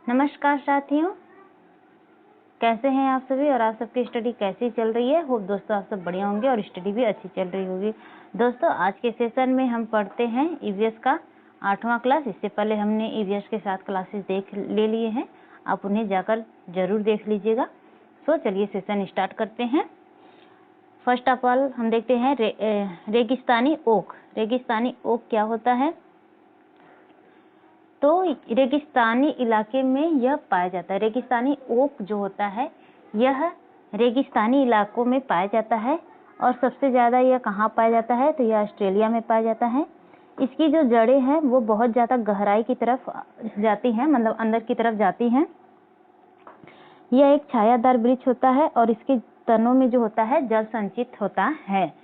नमस्कार साथियों, कैसे हैं आप सभी और आप सबकी स्टडी कैसी चल रही है। होप दोस्तों आप सब बढ़िया होंगे और स्टडी भी अच्छी चल रही होगी। दोस्तों आज के सेशन में हम पढ़ते हैं ईवीएस का 8वां क्लास। इससे पहले हमने ईवीएस के 7 क्लासेस ले लिए हैं, आप उन्हें जाकर जरूर देख लीजिएगा। तो चलिए सेशन स्टार्ट करते हैं। फर्स्ट ऑफ ऑल हम देखते हैं रेगिस्तानी ओक। रेगिस्तानी ओक क्या होता है? तो रेगिस्तानी इलाके में यह पाया जाता है। रेगिस्तानी ओक जो होता है यह रेगिस्तानी इलाकों में पाया जाता है और सबसे ज़्यादा यह कहाँ पाया जाता है? तो यह ऑस्ट्रेलिया में पाया जाता है। इसकी जो जड़ें हैं वो बहुत ज़्यादा गहराई की तरफ जाती हैं, मतलब अंदर की तरफ जाती हैं। यह एक छायादार वृक्ष होता है और इसके तनों में जो होता है जल संचित होता है।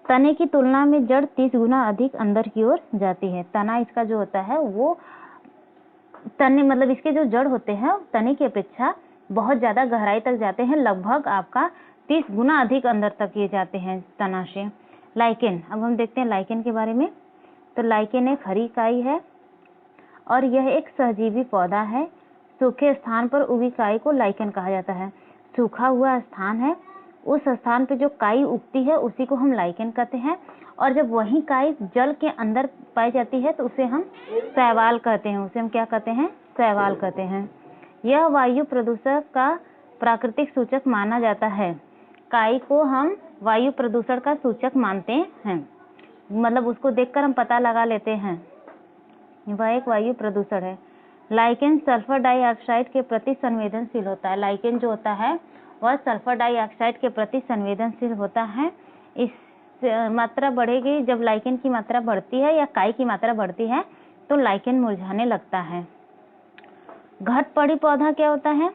तने की तुलना में जड़ 30 गुना अधिक अंदर की ओर जाती है। तना इसका जो होता है वो तने मतलब इसके जो जड़ होते हैं तने की अपेक्षा बहुत ज़्यादा गहराई तक जाते हैं, लगभग आपका 30 गुना अधिक अंदर तक ये जाते हैं तना से। लाइकेन, अब हम देखते हैं लाइकेन के बारे में। तो लाइकेन एक हरी इकाई है और यह एक सहजीवी पौधा है। सूखे स्थान पर उगी इकाई को लाइकेन कहा जाता है। सूखा हुआ स्थान है, उस स्थान पर जो काई उगती है उसी को हम लाइकेन कहते हैं। और जब वही काई जल के अंदर पाई जाती है तो उसे हम शैवाल कहते हैं। उसे हम क्या कहते हैं? शैवाल कहते हैं। यह वायु प्रदूषण का प्राकृतिक सूचक माना जाता है। काई को हम वायु प्रदूषण का सूचक मानते हैं, मतलब उसको देखकर हम पता लगा लेते हैं वह एक वायु प्रदूषण है। लाइकेन सल्फर डाइऑक्साइड के प्रति संवेदनशील होता है। लाइकेन जो होता है वह सल्फर डाइऑक्साइड के प्रति संवेदनशील होता है। इस मात्रा बढ़ेगी, जब लाइकेन की मात्रा बढ़ती है या काई की मात्रा बढ़ती है तो लाइकेन मुरझाने लगता है। घटपड़ी पौधा क्या होता है?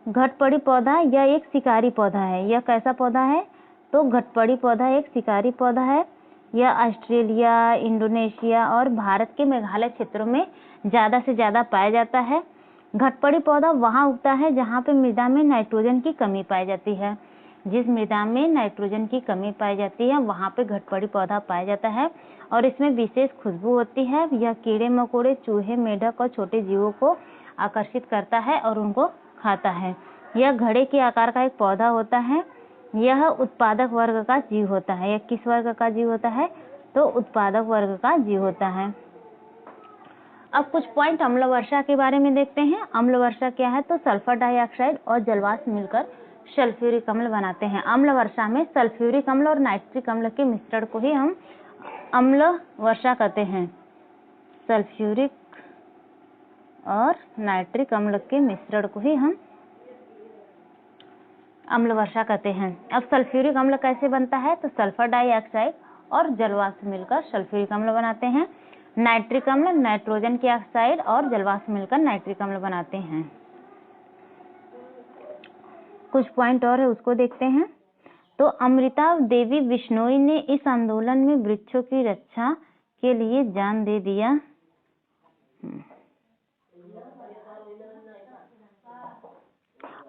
घटपड़ी पौधा यह एक शिकारी पौधा है। यह कैसा पौधा है? तो घटपड़ी पौधा एक शिकारी पौधा है। यह ऑस्ट्रेलिया, इंडोनेशिया और भारत के मेघालय क्षेत्रों में ज़्यादा से ज़्यादा पाया जाता है। घटपड़ी पौधा वहाँ उगता है जहाँ पे मृदा में नाइट्रोजन की कमी पाई जाती है। जिस मृदा में नाइट्रोजन की कमी पाई जाती है वहाँ पे घटपड़ी पौधा पाया जाता है और इसमें विशेष खुशबू होती है। यह कीड़े मकोड़े, चूहे, मेढक और छोटे जीवों को आकर्षित करता है और उनको खाता है। यह घड़े के आकार का एक पौधा होता है। यह उत्पादक वर्ग का जीव होता है। यह किस वर्ग का जीव होता है? तो उत्पादक वर्ग का जीव होता है। अब कुछ पॉइंट अम्ल वर्षा के बारे में देखते हैं। अम्ल वर्षा क्या है? तो सल्फर डाइऑक्साइड और जलवाष्प मिलकर सल्फ्यूरिक अम्ल बनाते हैं। अम्ल वर्षा में सल्फ्यूरिक अम्ल और नाइट्रिक अम्ल के मिश्रण को ही हम अम्ल वर्षा कहते हैं। सल्फ्यूरिक और नाइट्रिक अम्ल के मिश्रण को ही हम अम्ल वर्षा कहते हैं। अब सल्फ्यूरिक अम्ल कैसे बनता है? तो सल्फर डाइऑक्साइड और जलवाष्प मिलकर सल्फ्यूरिक अम्ल बनाते हैं। नाइट्रिक अम्ल नाइट्रोजन की ऑक्साइड और जलवाष्प मिलकर नाइट्रिक अम्ल बनाते हैं। कुछ पॉइंट और है उसको देखते हैं। तो अमृता देवी बिश्नोई ने इस आंदोलन में वृक्षों की रक्षा के लिए जान दे दिया।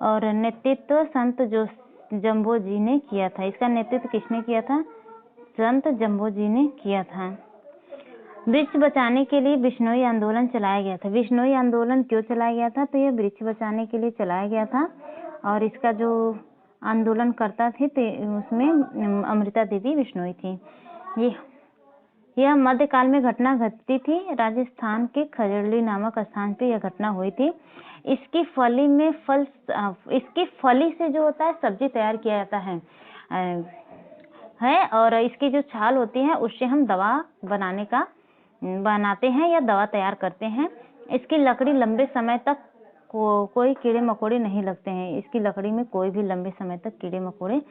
और नेतृत्व संत जम्बोजी ने किया था। इसका नेतृत्व किसने किया था? संत जम्बोजी ने किया था। वृक्ष बचाने के लिए बिश्नोई आंदोलन चलाया गया था। बिश्नोई आंदोलन क्यों चलाया गया था? तो यह वृक्ष बचाने के लिए चलाया गया था और इसका जो आंदोलन करता थी तो उसमें अमृता देवी बिश्नोई थी। यह मध्यकाल में घटना घटती थी। राजस्थान के खजड़ली नामक स्थान पे यह घटना हुई थी। इसकी फली से जो होता है सब्जी तैयार किया जाता है और इसकी जो छाल होती है उससे हम दवा बनाते हैं या दवा तैयार करते हैं। इसकी लकड़ी लंबे समय तक कोई कीड़े मकोड़े नहीं लगते हैं। इसकी लकड़ी में कोई भी लंबे समय तक कीड़े मकोड़े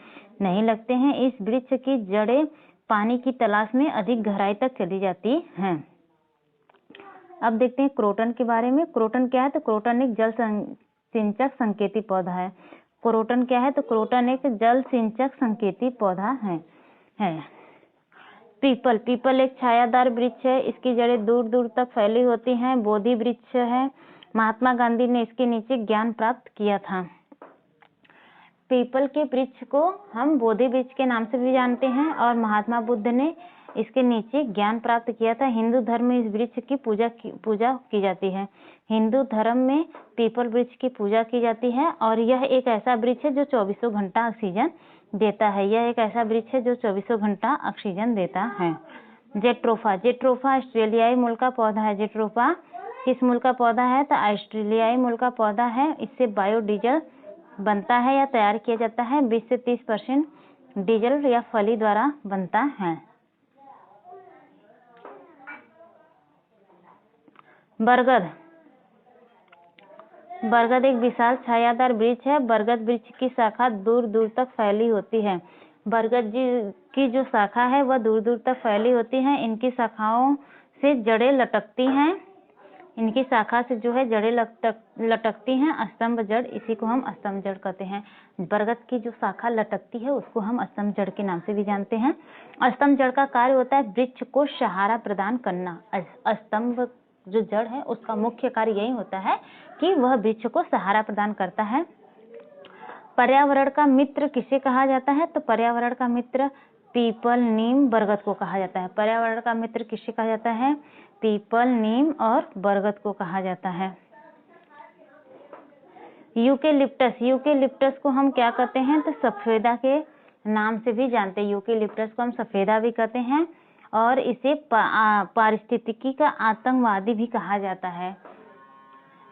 नहीं लगते हैं। इस वृक्ष की जड़ें पानी की तलाश में अधिक गहराई तक चली जाती हैं। अब देखते हैं क्रोटन के बारे में। क्रोटन क्या है? तो क्रोटन एक जल सिंचक संकेती पौधा है। क्रोटन क्या है? तो क्रोटन एक जल सिंचक संकेती पौधा है। पीपल एक छायादार वृक्ष है। इसकी जड़ें दूर दूर तक फैली होती हैं। बोधि वृक्ष है। महात्मा गांधी ने इसके नीचे ज्ञान प्राप्त किया था। पीपल के वृक्ष को हम बोधि वृक्ष के नाम से भी जानते हैं और महात्मा बुद्ध ने इसके नीचे ज्ञान प्राप्त किया था। हिंदू धर्म में इस वृक्ष की पूजा की जाती है। हिंदू धर्म में पीपल वृक्ष की पूजा की जाती है और यह एक ऐसा वृक्ष है जो 24 घंटा ऑक्सीजन देता है। यह एक ऐसा वृक्ष है जो 24 घंटा ऑक्सीजन देता है। जेट्रोफा, जेट्रोफा ऑस्ट्रेलियाई मूल का पौधा है। जेट्रोफा किस मूल का पौधा है? तो ऑस्ट्रेलियाई मूल का पौधा है। इससे बायोडीजल बनता है या तैयार किया जाता है। 20 से 30% डीजल या फली द्वारा बनता है। बरगद, बरगद एक विशाल छायादार वृक्ष है। बरगद वृक्ष की शाखा दूर दूर तक फैली होती है। बरगद की जो शाखा है वह दूर दूर तक फैली होती है। इनकी शाखाओं से जड़ें लटकती हैं। इनकी शाखा से जो है जड़ें लटकती हैं। स्तंभ जड़, इसी को हम स्तंभ जड़ कहते हैं। बरगद की जो शाखा लटकती है उसको हम स्तंभ जड़ के नाम से भी जानते हैं। स्तंभ जड़ का कार्य होता है वृक्ष को सहारा प्रदान करना। स्तंभ जो जड़ है उसका मुख्य कार्य यही होता है कि वह वृक्ष को सहारा प्रदान करता है। पर्यावरण का मित्र किसे कहा जाता है? तो पर्यावरण का मित्र पीपल, नीम, बरगद को कहा जाता है। पर्यावरण का मित्र किसे कहा जाता है? पीपल, नीम और बरगद को कहा जाता है। यूकेलिप्टस, यूकेलिप्टस को हम क्या कहते हैं? तो सफेदा के नाम से भी जानते हैं। यूकेलिप्टस को हम सफेदा भी कहते हैं और इसे पारिस्थितिकी का आतंकवादी भी कहा जाता है।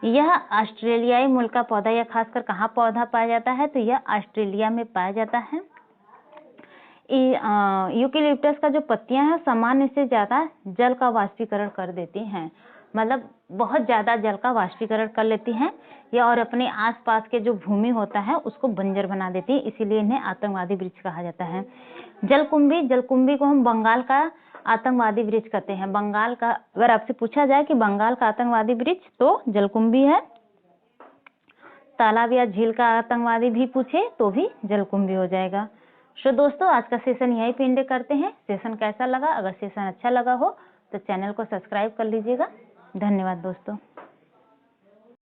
यह ऑस्ट्रेलियाई मूल का पौधा, यह खासकर कहाँ पौधा पाया जाता है? तो यह ऑस्ट्रेलिया में पाया जाता है। यूकेलिप्टस का जो पत्तियां हैं सामान्य से ज्यादा जल का वाष्पीकरण कर देती हैं। मतलब बहुत ज्यादा जल का वाष्पीकरण कर लेती हैं या और अपने आसपास के जो भूमि होता है उसको बंजर बना देती है, इसीलिए इन्हें आतंकवादी वृक्ष कहा जाता है। जलकुंभी, जलकुंभी को हम बंगाल का आतंकवादी वृक्ष कहते हैं। बंगाल का, अगर आपसे पूछा जाए कि बंगाल का आतंकवादी वृक्ष तो जलकुंभी है। तालाब या झील का आतंकवादी भी पूछे तो भी जलकुंभी हो जाएगा। तो दोस्तों आज का सेशन यहीं पे एंड करते हैं। सेशन कैसा लगा? अगर सेशन अच्छा लगा हो तो चैनल को सब्सक्राइब कर लीजिएगा। धन्यवाद दोस्तों।